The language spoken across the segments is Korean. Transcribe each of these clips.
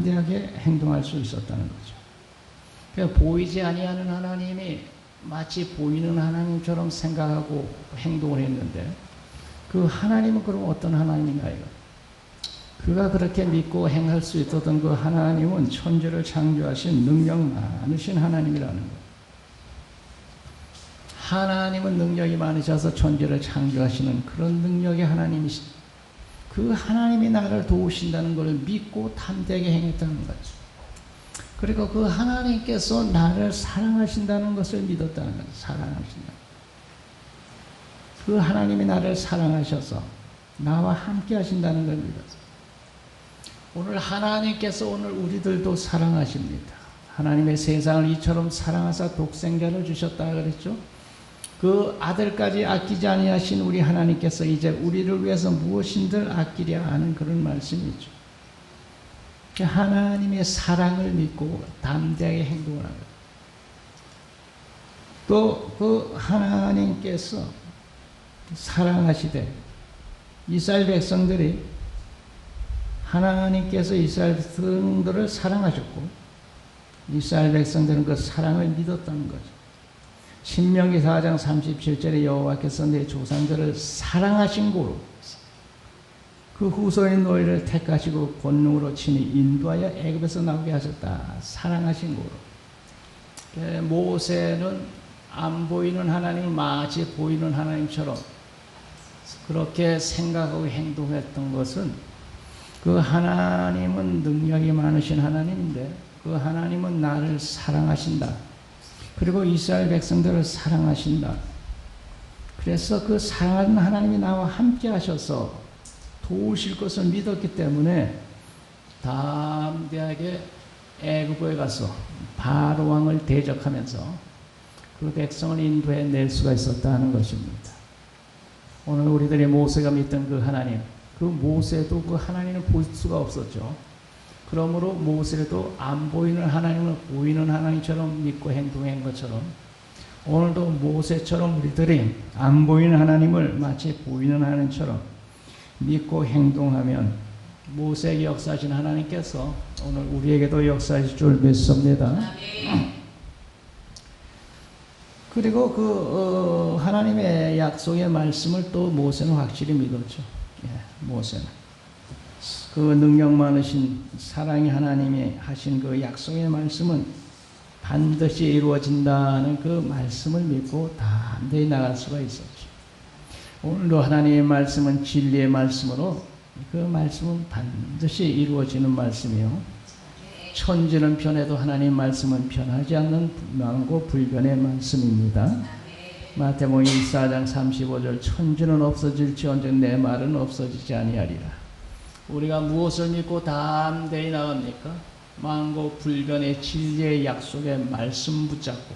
담대하게 행동할 수 있었다는 거죠. 그러니까 보이지 아니하는 하나님이 마치 보이는 하나님처럼 생각하고 행동을 했는데 그 하나님은 그럼 어떤 하나님인가 이거? 그가 그렇게 믿고 행할 수 있었던 그 하나님은 천지를 창조하신 능력 많으신 하나님이라는 거예요. 하나님은 능력이 많으셔서 천지를 창조하시는 그런 능력의 하나님이신 그 하나님이 나를 도우신다는 것을 믿고 담대하게 행했다는 거죠. 그리고 그 하나님께서 나를 사랑하신다는 것을 믿었다는 거죠. 사랑하신다. 그 하나님이 나를 사랑하셔서 나와 함께 하신다는 걸 믿었어요. 오늘 하나님께서 오늘 우리들도 사랑하십니다. 하나님의 세상을 이처럼 사랑하사 독생자를 주셨다 그랬죠. 그 아들까지 아끼지 아니하신 우리 하나님께서 이제 우리를 위해서 무엇인들 아끼려 하는 그런 말씀이죠. 하나님의 사랑을 믿고 담대하게 행동을 하는 거예요. 또 그 하나님께서 사랑하시되 이스라엘 백성들이 하나님께서 이스라엘 백성들을 사랑하셨고 이스라엘 백성들은 그 사랑을 믿었다는 거죠. 신명기 4장 37절에 여호와께서 내 조상들을 사랑하신 고로 그 후손인 너희를 택하시고 권능으로 친히 인도하여 애굽에서 나오게 하셨다. 사랑하신 고로. 모세는 안 보이는 하나님을 마치 보이는 하나님처럼 그렇게 생각하고 행동했던 것은 그 하나님은 능력이 많으신 하나님인데 그 하나님은 나를 사랑하신다. 그리고 이스라엘 백성들을 사랑하신다. 그래서 그 사랑하는 하나님이 나와 함께 하셔서 도우실 것을 믿었기 때문에 담대하게 애굽에 가서 바로 왕을 대적하면서 그 백성을 인도해 낼 수가 있었다는 것입니다. 오늘 우리들이 모세가 믿던 그 하나님, 그 모세도 그 하나님을 볼 수가 없었죠. 그러므로 모세도 안 보이는 하나님을 보이는 하나님처럼 믿고 행동한 것처럼 오늘도 모세처럼 우리들이 안 보이는 하나님을 마치 보이는 하나님처럼 믿고 행동하면 모세에게 역사하신 하나님께서 오늘 우리에게도 역사하실 줄 믿습니다. 그리고 그 하나님의 약속의 말씀을 또 모세는 확실히 믿었죠. 모세는 그 능력 많으신 사랑의 하나님이 하신 그 약속의 말씀은 반드시 이루어진다는 그 말씀을 믿고 담대히 나갈 수가 있었죠. 오늘도 하나님의 말씀은 진리의 말씀으로 그 말씀은 반드시 이루어지는 말씀이요. 천지는 변해도 하나님 말씀은 변하지 않는 분명하고 불변의 말씀입니다. 마태복음 24장 35절 천지는 없어질지언정 내 말은 없어지지 아니하리라. 우리가 무엇을 믿고 담대히 나갑니까? 만고 불변의 진리의 약속의 말씀 붙잡고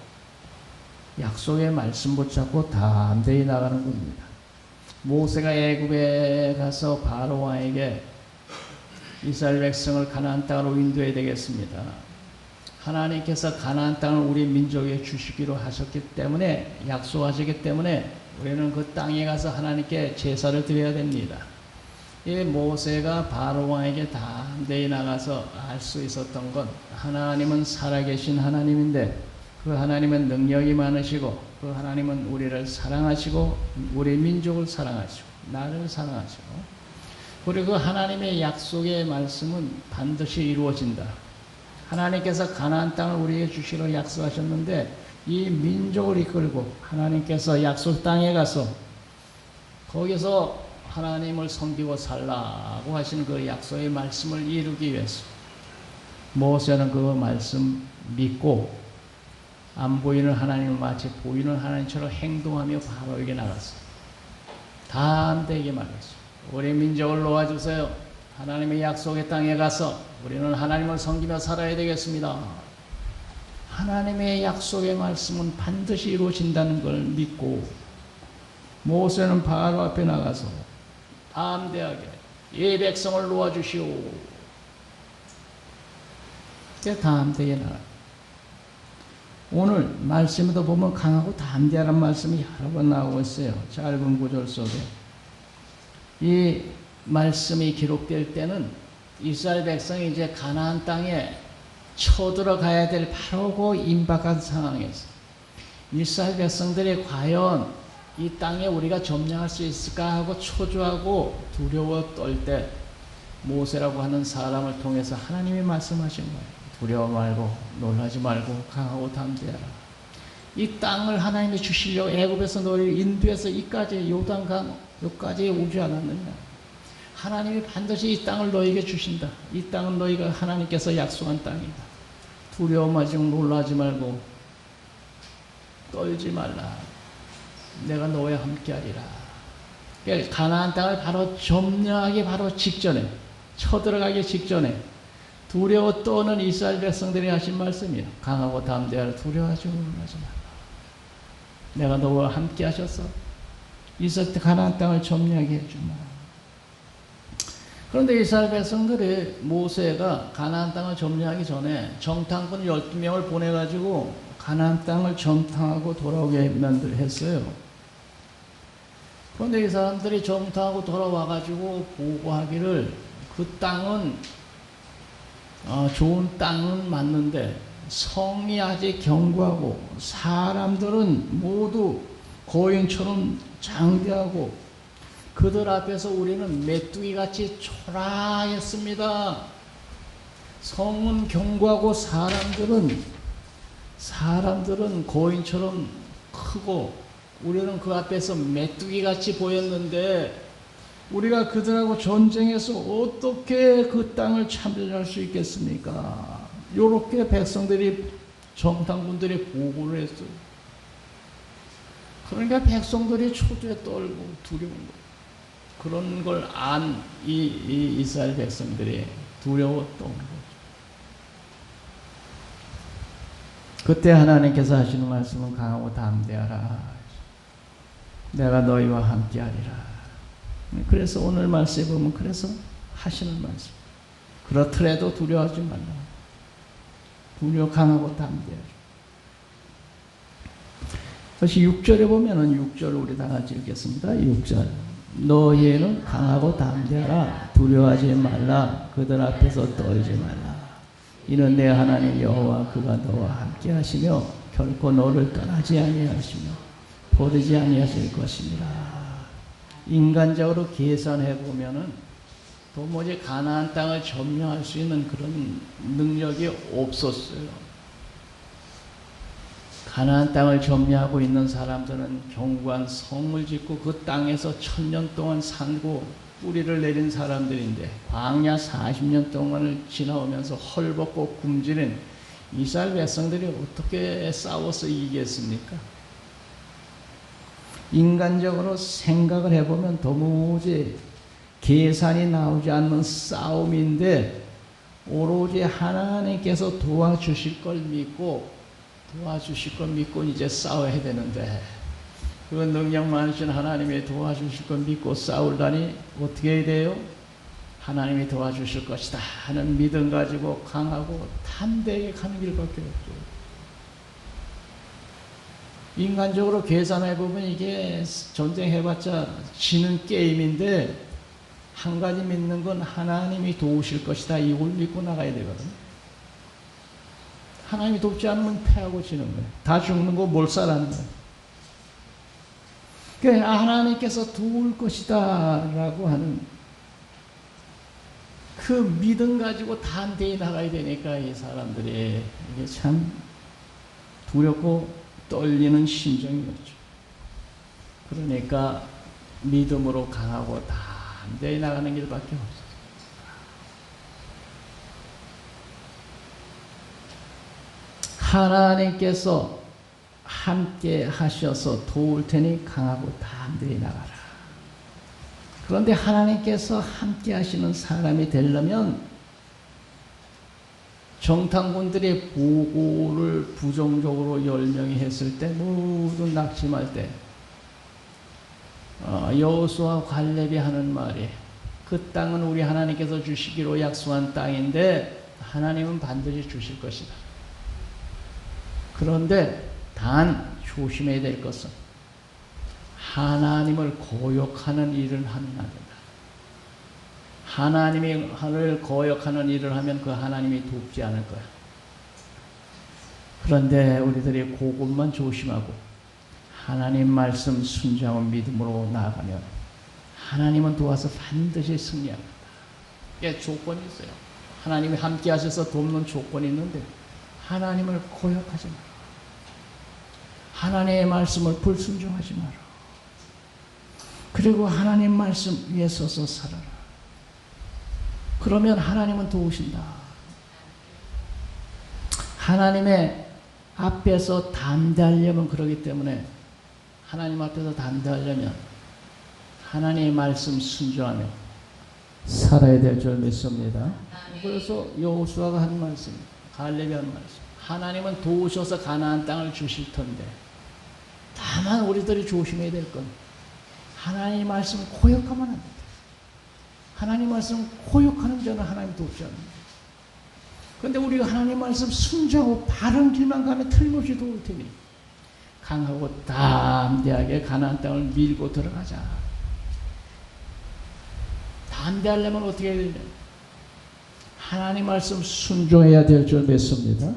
약속의 말씀 붙잡고 담대히 나가는 겁니다. 모세가 애굽에 가서 바로 왕에게 이스라엘 백성을 가나안 땅으로 인도해야 되겠습니다. 하나님께서 가나안 땅을 우리 민족에 주시기로 하셨기 때문에 약속하셨기 때문에 우리는 그 땅에 가서 하나님께 제사를 드려야 됩니다. 이 모세가 바로 왕에게 담대히 나가서 알 수 있었던 건 하나님은 살아계신 하나님인데 그 하나님은 능력이 많으시고 그 하나님은 우리를 사랑하시고 우리 민족을 사랑하시고 나를 사랑하시고 그리고 그 하나님의 약속의 말씀은 반드시 이루어진다. 하나님께서 가나안 땅을 우리에게 주시기로 약속하셨는데 이 민족을 이끌고 하나님께서 약속 땅에 가서 거기서 하나님을 섬기고 살라고 하신 그 약속의 말씀을 이루기 위해서 모세는 그 말씀 믿고 안 보이는 하나님을 마치 보이는 하나님처럼 행동하며 바로 여기 나갔어. 담대하게 말했어. 우리 민족을 놓아주세요. 하나님의 약속의 땅에 가서 우리는 하나님을 섬기며 살아야 되겠습니다. 하나님의 약속의 말씀은 반드시 이루어진다는 걸 믿고 모세는 바로 앞에 나가서 담대하게 이 백성을 놓아주시오. 담대하게 나가. 오늘 말씀에도 보면 강하고 담대하라는 말씀이 여러 번 나오고 있어요. 짧은 구절 속에. 이 말씀이 기록될 때는 이스라엘 백성이 이제 가나안 땅에 쳐들어가야 될 바로 그 임박한 상황에서 이스라엘 백성들이 과연 이 땅에 우리가 점령할 수 있을까 하고 초조하고 두려워 떨 때 모세라고 하는 사람을 통해서 하나님이 말씀하신 거예요. 두려워 말고 놀라지 말고 강하고 담대하라. 이 땅을 하나님이 주시려고 애굽에서 너희를 인도해서 이까지 요단강 여기까지 오지 않았느냐. 하나님이 반드시 이 땅을 너희에게 주신다. 이 땅은 너희가 하나님께서 약속한 땅이다. 두려워하지 놀라지 말고 떨지 말라. 내가 너와 함께하리라. 그러니까 가나안 땅을 바로 점령하기 바로 직전에 쳐들어가기 직전에 두려워 떠는 이스라엘 백성들이 하신 말씀이에요. 강하고 담대하라. 두려워하지 놀라지 말라. 내가 너와 함께 하셔서 이스라엘 가나안 땅을 점령하게 해주마. 그런데 이스라엘 백성들이 모세가 가나안 땅을 점령하기 전에 정탐꾼 12명을 보내가지고 가나안 땅을 정탐하고 돌아오게 했어요. 그런데 이 사람들이 정탐하고 돌아와가지고 보고하기를 그 땅은 좋은 땅은 맞는데 성이 아직 견고하고 사람들은 모두 거인처럼 장대하고 그들 앞에서 우리는 메뚜기같이 초라했습니다. 성은 견고하고 사람들은 거인처럼 크고 우리는 그 앞에서 메뚜기같이 보였는데 우리가 그들하고 전쟁해서 어떻게 그 땅을 참전할 수 있겠습니까? 요렇게 백성들이 정탐꾼들이 보고를 했어요. 그러니까 백성들이 초조에 떨고 두려운 거예요. 그런 걸 안 이 이스라엘 백성들이 두려웠던 거죠. 그때 하나님께서 하시는 말씀은 강하고 담대하라. 내가 너희와 함께하리라. 그래서 오늘 말씀에 보면 그래서 하시는 말씀. 그렇더라도 두려워하지 말라. 두려워 강하고 담대하라. 다시 6절에 보면은 6절 우리 다 같이 읽겠습니다. 6절. 너희는 강하고 담대하라. 두려워하지 말라. 그들 앞에서 떨지 말라. 이는 내 하나님 여호와 그가 너와 함께 하시며 결코 너를 떠나지 아니하시며 버리지 아니하실 것입니다. 인간적으로 계산해 보면은 도무지 가나안 땅을 점령할 수 있는 그런 능력이 없었어요. 가나안 땅을 점령하고 있는 사람들은 견고한 성을 짓고 그 땅에서 1000년 동안 살고 뿌리를 내린 사람들인데 광야 40년 동안을 지나오면서 헐벗고 굶주린 이스라엘 백성들이 어떻게 싸워서 이기겠습니까? 인간적으로 생각을 해보면 도무지 계산이 나오지 않는 싸움인데 오로지 하나님께서 도와주실 걸 믿고 이제 싸워야 되는데 그 능력 많으신 하나님이 도와주실 걸 믿고 싸우려니 어떻게 해야 돼요? 하나님이 도와주실 것이다 하는 믿음 가지고 강하고 담대하게 가는 길밖에 없죠. 인간적으로 계산해보면 이게 전쟁해봤자 지는 게임인데 한 가지 믿는 건 하나님이 도우실 것이다. 이걸 믿고 나가야 되거든. 하나님이 돕지 않으면 패하고 지는 거예요. 다 죽는 거 몰살하는 거예요. 그러니까 하나님께서 도울 것이다 라고 하는 그 믿음 가지고 담대히 나가야 되니까 이 사람들이 이게 참 두렵고 떨리는 심정이었죠. 그러니까 믿음으로 강하고 담대히 나가는 길밖에 없어요. 하나님께서 함께 하셔서 도울 테니 강하고 담대히 나가라. 그런데 하나님께서 함께 하시는 사람이 되려면 정탐꾼들이 보고를 부정적으로 10명이 했을 때 모두 낙심할 때 여호수아 갈렙이 하는 말이 그 땅은 우리 하나님께서 주시기로 약속한 땅인데 하나님은 반드시 주실 것이다. 그런데 단 조심해야 될 것은 하나님을 거역하는 일을 하면 안 된다. 하나님이 하늘을 거역하는 일을 하면 그 하나님이 돕지 않을 거야. 그런데 우리들이 그것만 조심하고 하나님 말씀 순종하고 믿음으로 나아가면 하나님은 도와서 반드시 승리합니다. 이게 조건이 있어요. 하나님이 함께 하셔서 돕는 조건이 있는데 하나님을 거역하지 마라. 하나님의 말씀을 불순종하지 마라. 그리고 하나님 말씀 위에 서서 살아라. 그러면 하나님은 도우신다. 하나님의 앞에서 담대하려면 그러기 때문에 하나님 앞에서 담대하려면 하나님의 말씀 순종하며 살아야 될 줄 믿습니다. 그래서 여호수아가 한 말씀, 갈렙이 한 말씀. 하나님은 도우셔서 가나안 땅을 주실 텐데 다만 우리들이 조심해야 될 건 하나님의 말씀을 고역하면 안 된다. 하나님 말씀 고역하는 자는 하나님 돕지 않는다. 그런데 우리가 하나님 말씀 순종하고 바른 길만 가면 틀림없이 도울 테니 강하고 담대하게 가나안 땅을 밀고 들어가자. 담대하려면 어떻게 해야 되냐? 하나님 말씀 순종해야 될 줄 믿습니다.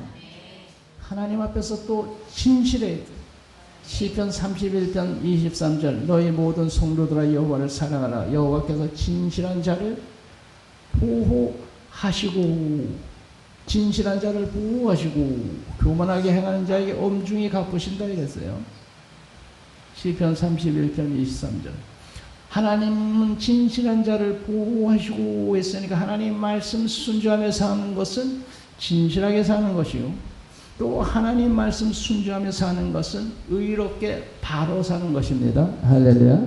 하나님 앞에서 또 진실해야 돼. 시편 31편 23절 너희 모든 성도들아 여호와를 사랑하라. 여호와께서 진실한 자를 보호하시고 진실한 자를 보호하시고 교만하게 행하는 자에게 엄중히 갚으신다 이랬어요. 시편 31편 23절 하나님은 진실한 자를 보호하시고 했으니까 하나님 말씀 순종하며 사는 것은 진실하게 사는 것이요 또 하나님 말씀 순종하며 사는 것은 의롭게 바로 사는 것입니다. 할렐루야.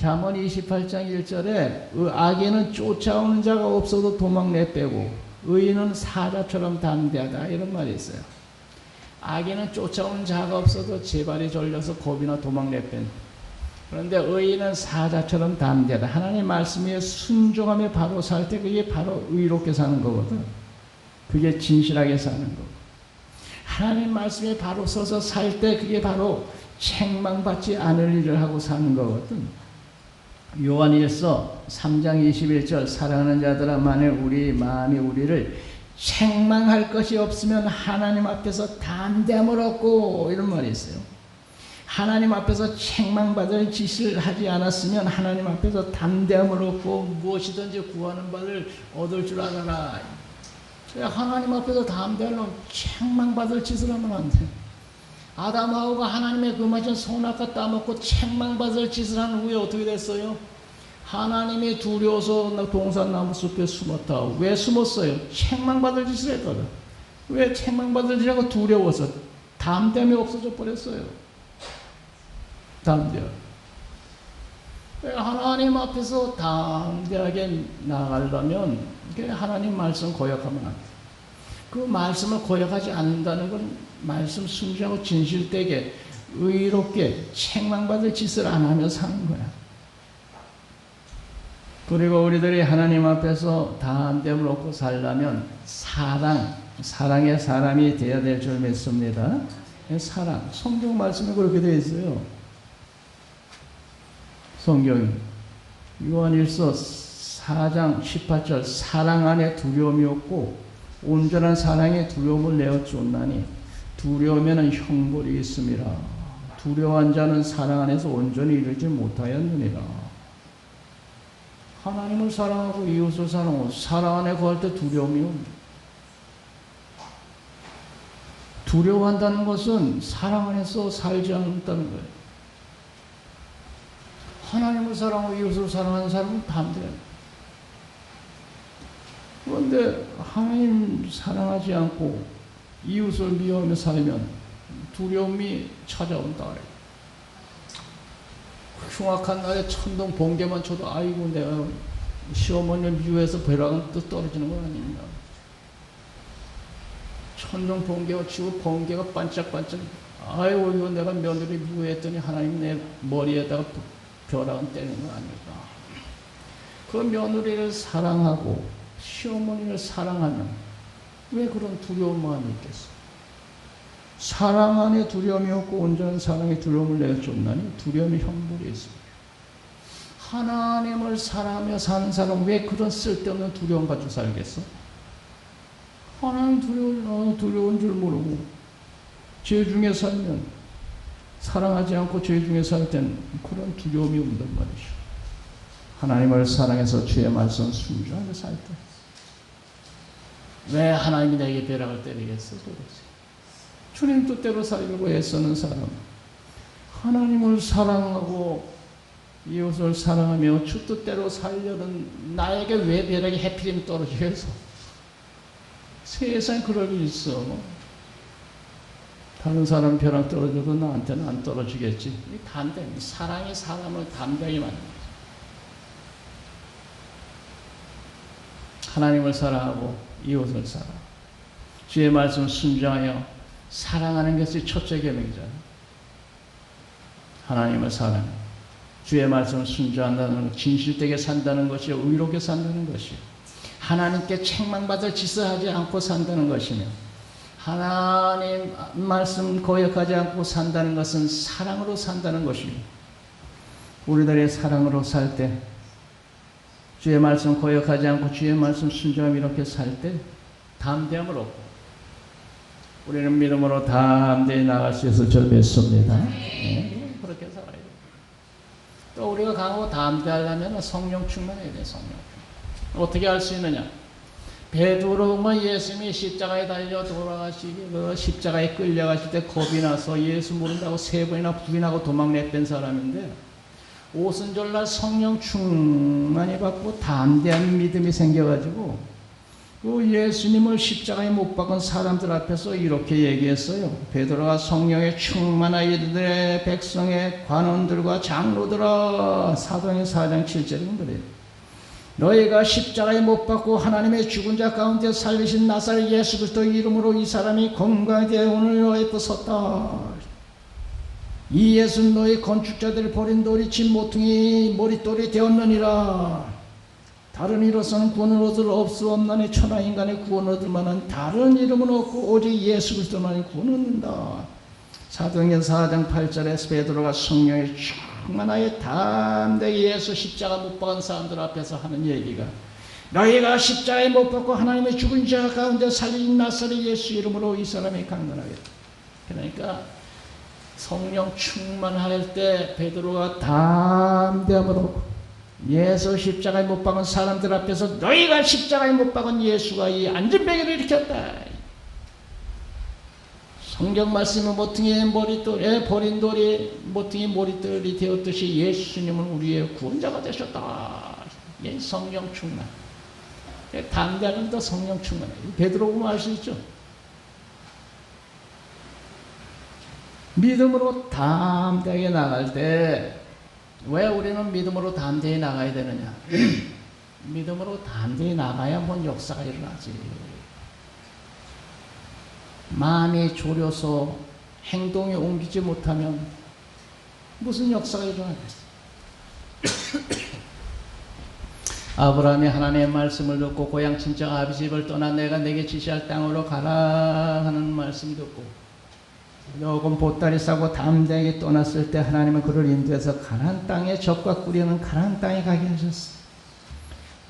잠언 28장 1절에 악인은 쫓아오는 자가 없어도 도망 내빼고 의인은 사자처럼 담대하다 이런 말이 있어요. 악인은 쫓아오는 자가 없어도 제발이 졸려서 겁이나 도망 내뺀. 그런데 의인은 사자처럼 담대하다. 하나님 말씀에 순종하며 바로 살 때 그게 바로 의롭게 사는 거거든. 그게 진실하게 사는 거고. 하나님 말씀에 바로 서서 살 때 그게 바로 책망받지 않을 일을 하고 사는 거거든. 요한일서 3장 21절 사랑하는 자들아 만일 우리 마음이 우리를 책망할 것이 없으면 하나님 앞에서 담대함을 얻고 이런 말이 있어요. 하나님 앞에서 책망받을 짓을 하지 않았으면 하나님 앞에서 담대함을 얻고 무엇이든지 구하는 바를 얻을 줄 알아라. 하나님 앞에서 담대하려면 책망받을 짓을 하면 안 돼. 아담하고가 하나님의 그 맞은 선악과 따먹고 책망받을 짓을 한 후에 어떻게 됐어요? 하나님이 두려워서 동산나무 숲에 숨었다. 왜 숨었어요? 책망받을 짓을 했거든. 왜 책망받을 짓하고 두려워서 담대함이 없어져 버렸어요. 담대함. 하나님 앞에서 담대하게 나가려면 하나님 말씀 고역하면 안 돼. 그 말씀을 고역하지 않는다는 건 말씀 순종하고 진실되게 의롭게 책망받을 짓을 안 하며 사는 거야. 그리고 우리들이 하나님 앞에서 담대함을 얻고 살려면 사랑의 사람이 되어야 될 줄 믿습니다. 사랑, 성경 말씀에 그렇게 되어 있어요. 성경이 요한일서 4장 18절 사랑 안에 두려움이 없고 온전한 사랑에 두려움을 내어 쫓나니 두려우면 형벌이 있음이라. 두려워한 자는 사랑 안에서 온전히 이르지 못하였느니라. 하나님을 사랑하고 이웃을 사랑하고 사랑 안에 거할 때 두려움이 옵니다. 두려워한다는 것은 사랑 안에서 살지 않는다는 거예요. 하나님을 사랑하고 이웃을 사랑하는 사람은 담대해요. 그런데 하나님 사랑하지 않고 이웃을 미워하며 살면 두려움이 찾아온다. 흉악한 날에 천둥 번개만 쳐도 아이고 내가 시어머니를 미워해서 벼락은 또 떨어지는 건 아닙니다. 천둥 번개가 치고 번개가 반짝반짝 아이고 이거 내가 며느리 미워했더니 하나님 내 머리에다가 벼락은 때리는 건 아닐까. 그 며느리를 사랑하고 시어머니를 사랑하면 왜 그런 두려운 마음이 있겠어? 사랑 안에 두려움이 없고 온전한 사랑에 두려움을 내쫓나니 두려움이 형벌이 있습니다. 하나님을 사랑하며 사는 사람 왜 그런 쓸데없는 두려움 가지고 살겠어? 하나님 두려운 줄 모르고 죄 중에 살면, 사랑하지 않고 죄 중에 살 때는 그런 두려움이 온단 말이죠. 하나님을 사랑해서 주의 말씀 순종하며 살 때 왜 하나님이 내게 벼락을 때리겠어 도대체? 주님 뜻대로 살려고 애쓰는 사람, 하나님을 사랑하고 이웃을 사랑하며 주 뜻대로 살려는 나에게 왜 벼락이 해필이면 떨어지겠어? 세상에 그럴 일 있어. 다른 사람 벼락 떨어져도 나한테는 안 떨어지겠지. 담대, 사랑이 사람을 담대하게 만듭니다. 하나님을 사랑하고 이웃을 사랑, 주의 말씀 순종하여 사랑하는 것이 첫째 계명이잖아요. 하나님을 사랑해 주의 말씀을 순종한다는 것, 진실되게 산다는 것이요, 의롭게 산다는 것이요, 하나님께 책망받을 짓을 하지 않고 산다는 것이며, 하나님 말씀 거역하지 않고 산다는 것은 사랑으로 산다는 것입니다. 우리들의 사랑으로 살 때, 주의 말씀 거역하지 않고 주의 말씀 순종하며 이렇게 살 때 담대함을 얻고 우리는 믿음으로 담대히 나갈 수 있을 줄 믿습니다. 네, 그렇게 살아야 돼요. 또 우리가 강하고 담대하려면 성령 충만해야 돼요. 성령 충만. 어떻게 할 수 있느냐? 베드로가 예수님이 십자가에 달려 돌아가시기, 그 십자가에 끌려가실 때 겁이 나서 예수 모른다고 3번이나 부인하고 도망냈던 사람인데, 오순절날 성령 충만히 받고 담대한 믿음이 생겨가지고 그 예수님을 십자가에 못 박은 사람들 앞에서 이렇게 얘기했어요. 베드로가 성령에 충만한 이들의 백성의 관원들과 장로들아, 사도행전 4장 7절에 그래요. 너희가 십자가에 못 박고 하나님의 죽은 자 가운데 살리신 나사렛 예수 그리스도 이름으로 이 사람이 건강하게 오늘 너희 앞에 섰다. 이 예수는 너희 건축자들을 버린 돌이 진 모퉁이 머릿돌이 되었느니라. 다른 이로서는 구원을 얻을 없으옵나니 천하 인간의 구원을 얻을 만한 다른 이름은 없고 오직 예수 그리스도만이 구원을 얻는다. 사도행전 4장 8절에 베드로가 성령에 충만하여 담대히 예수 십자가 못 박은 사람들 앞에서 하는 얘기가, 너희가 십자가에 못 박고 하나님의 죽은 자 가운데 살린 나사렛 예수 이름으로 이 사람이 강건하겠다. 그러니까 성령 충만할 때 베드로가 담대함으로 예수 십자가에 못 박은 사람들 앞에서 너희가 십자가에 못 박은 예수가 이 안전뱅이를 일으켰다. 성경 말씀은 모퉁이의 머릿돌에 버린 돌이 모퉁이 머릿돌이 되었듯이 예수님은 우리의 구원자가 되셨다. 예, 성령 충만. 담대하는 더 성령 충만해. 베드로 보면 알 수 있죠. 믿음으로 담대하게 나갈 때 왜 우리는 믿음으로 담대히 나가야 되느냐? 믿음으로 담대히 나가야 뭔 역사가 일어나지. 마음이 졸여서 행동에 옮기지 못하면 무슨 역사가 일어나겠어? 아브라함이 하나님의 말씀을 듣고 고향 친척 아비 집을 떠나 내가 내게 지시할 땅으로 가라 하는 말씀 듣고 조금 보따리 싸고 담대하게 떠났을 때 하나님은 그를 인도해서 가나안 땅에 젖과 꿀이 가나안 땅에 가게 하셨어.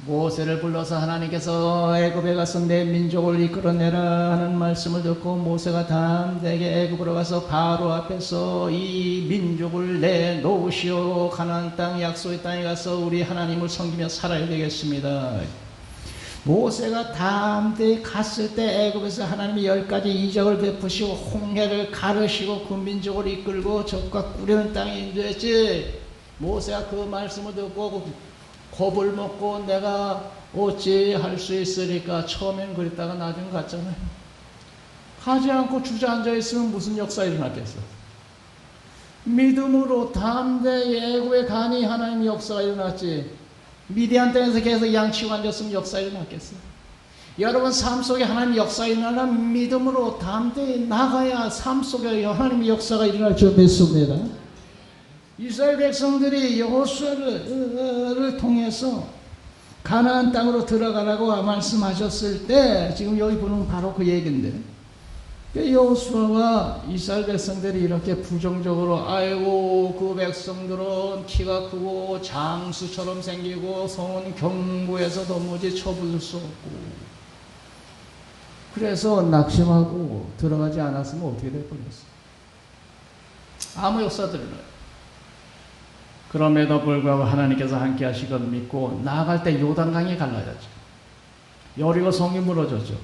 모세를 불러서 하나님께서 애굽에 가서 내 민족을 이끌어내라 하는 말씀을 듣고 모세가 담대하게 애굽으로 가서 바로 앞에서 이 민족을 내놓으시오, 가나안 땅 약속의 땅에 가서 우리 하나님을 섬기며 살아야 되겠습니다. 모세가 담대히 갔을 때 애굽에서 하나님이 10가지 이적을 베푸시고 홍해를 가르시고 그 민족을 이끌고 젖과 꿀이는 땅에 인도했지. 모세가 그 말씀을 듣고 겁을 먹고 내가 어찌 할 수 있으리까 처음엔 그랬다가 나중에 갔잖아요. 하지 않고 주저앉아 있으면 무슨 역사 일어났겠어? 믿음으로 담대히 애굽에 가니 하나님 역사가 일어났지. 미디안 땅에서 계속 양치고 앉았으면 역사 일어났겠어? 여러분 삶 속에 하나님 역사 일어나려면 믿음으로 담대히 나가야 삶 속에 하나님의 역사가 일어날 줄 믿습니다. 이스라엘 백성들이 여호수아를 통해서 가나안 땅으로 들어가라고 말씀하셨을 때 지금 여기 보는 바로 그 얘기인데 여호수아와 이스라엘 백성들이 이렇게 부정적으로 아이고 그 백성들은 키가 크고 장수처럼 생기고 성은 견고해서 도무지 쳐부술 수 없고 그래서 낙심하고 들어가지 않았으면 어떻게 될 뻔했어. 아무 역사들은 그럼에도 불구하고 하나님께서 함께 하실 걸 믿고 나아갈 때 요단강이 갈라졌죠. 여리고 성이 무너졌죠.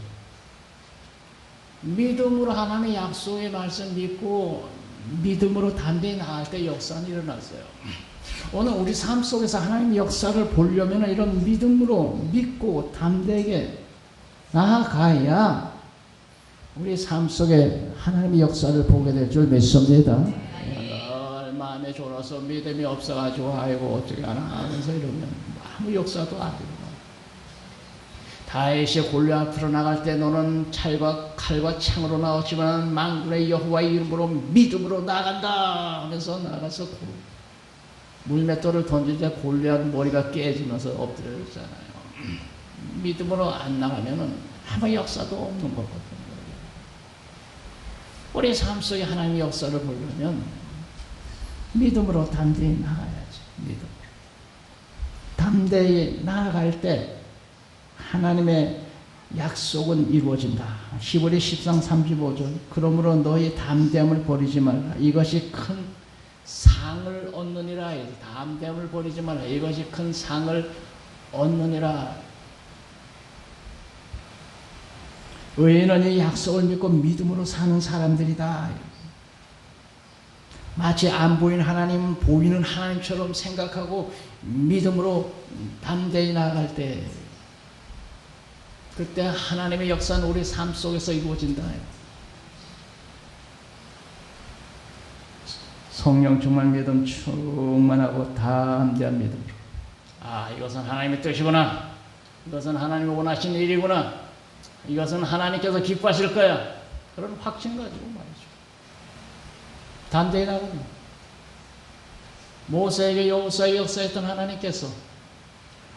믿음으로 하나님의 약속의 말씀 믿고 믿음으로 담대히 나아갈 때 역사는 일어났어요. 오늘 우리 삶 속에서 하나님의 역사를 보려면 이런 믿음으로 믿고 담대하게 나아가야 우리 삶 속에 하나님의 역사를 보게 될 줄 믿습니다. 마음에 졸아서 믿음이 없어가지고 아이고 어떻게 하나 하면서 이러면 아무 역사도 안 되고 다윗이 골리앗으로 나갈 때 너는 칼과 창으로 나왔지만 만군의 여호와의 이름으로 믿음으로 나간다 하면서 나가서 물맷돌을 던지자 골리앗 머리가 깨지면서 엎드려졌잖아요. 믿음으로 안 나가면은 아무 역사도 없는 거거든요. 우리 삶 속에 하나님의 역사를 보려면 믿음으로 담대히 나가야지. 믿음으로 담대히 나아갈 때 하나님의 약속은 이루어진다. 히브리 10장 35절 그러므로 너희 담대함을 버리지 말라. 이것이 큰 상을 얻느니라. 담대함을 버리지 말라. 이것이 큰 상을 얻느니라. 의인은 이 약속을 믿고 믿음으로 사는 사람들이다. 마치 안 보이는 하나님, 보이는 하나님처럼 생각하고 믿음으로 담대히 나아갈 때 그때 하나님의 역사는 우리 삶 속에서 이루어진다. 성령 충만 믿음 충만하고 담대한 믿음으로 이것은 하나님의 뜻이구나. 이것은 하나님이 원하시는 일이구나. 이것은 하나님께서 기뻐하실 거야. 그런 확신 가지고 말이죠. 담대히 나갑니다. 모세에게 여호수아에게 역사했던 하나님께서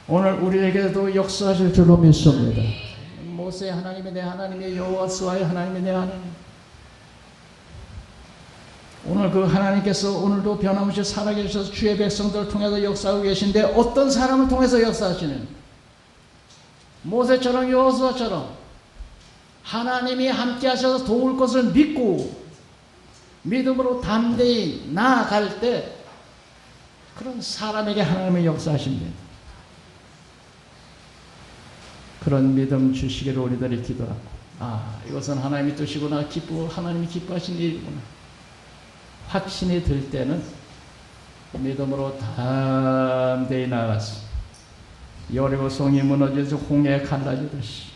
오늘 우리에게도 역사하실 줄로 믿습니다. 모세의 하나님이 내 하나님의 여호수아의 하나님이 내 하나님. 오늘 그 하나님께서 오늘도 변함없이 살아계셔서 주의 백성들을 통해서 역사하고 계신데 어떤 사람을 통해서 역사하시는 모세처럼 여호수아처럼 하나님이 함께 하셔서 도울 것을 믿고 믿음으로 담대히 나아갈 때 그런 사람에게 하나님의 역사하십니다. 그런 믿음 주시기를 우리들이 기도하고 이것은 하나님의 뜻이구나. 하나님이 기뻐하신 일이구나. 확신이 들 때는 믿음으로 담대히 나아가서 여리고 성이 무너져서 홍해에 갈라지듯이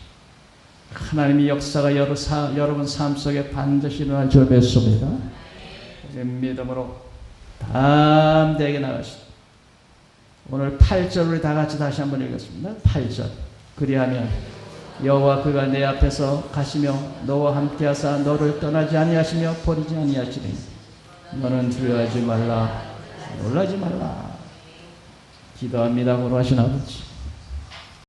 하나님의 역사가 여러분 삶 속에 반드시 일어날 줄 믿습니다. 믿음으로 담대하게 나가시다. 오늘 8절 우리 다 같이 다시 한번 읽겠습니다. 8절 그리하면 여호와 그가 내 앞에서 가시며 너와 함께하사 너를 떠나지 아니하시며 버리지 아니하시니 너는 두려워하지 말라 놀라지 말라. 기도합니다. 거룩하신 아버지